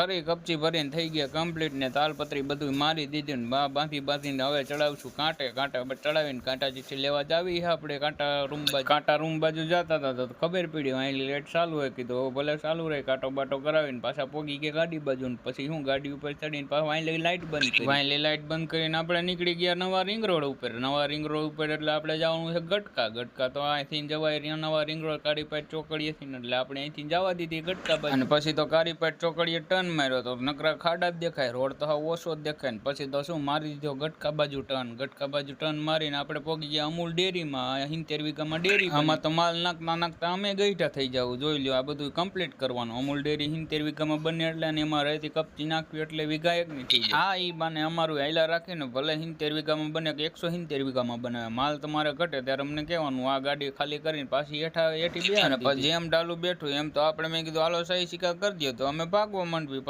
ફરી કપચી ભરીને થઈ ગયા કમ્પ્લીટ ને તાલપત્રી બધું મારી દીધી ને બાંધીને હવે ચડાવશું કાંટા ચડાવીને કાંટાજીથી લેવા જાવી આપણે કાંટા રૂમ બાજુ જતા હતા તો ખબર પડી અહીં લેટ ચાલુ હોય કીધું ભલે ચાલુ રહે કાંટો બાટો કરાવીને પાછા પોગી ગયા ગાડી બાજુ ને પછી હું ગાડી ઉપર ચડીને પાછું અહીં લાઇટ બંધ કરીને આપણે નીકળી ગયા નવા રિંગ રોડ ઉપર એટલે આપણે જવાનું છે ગટકા તો અહીંથી જવાય નવા રિંગ રોડ કારીપેટ ચોકડીએથી એટલે આપણે અહીંથી જવા દીધી ગટકા બાજુ અને પછી તો કારીપેટ ચોકડીએ ટર્ન માર્યો તો નકરા ખાડા જ દેખાય રોડ તો હવે ઓછો જ દેખાય ને પછી તો શું મારી દીધો ગટકા બાજુ ટર્ન મારીને આપણે પહોંચી ગયા અમૂલ ડેરીમાં 70 વીઘામાં ડેરી આમાં તો માલ નાખતા અમે ગઈઠા થઈ જવું જોઈ લ્યો આ બધું કમ્પ્લીટ કરવાનું અમૂલ ડેરી 70 વીઘામાં બને એટલે એમાં રહેતી કપચી નાખવી એટલે વીઘા એક ની થઈ જાય ઈ બાને અમારું હાઈલા રાખીને ભલે 70 વીઘામાં બને કે 170 વીઘામાં બનાવે માલ તમારે ઘટે ત્યારે અમને કહેવાનું આ ગાડી ખાલી કરીને પાછી હેઠી બે અને પછી જેમ ડાલું બેઠું એમ તો આપણે મેં કીધું હાલો સહી સિક્કા કરી દો તો અમે ભાગવા માંડવી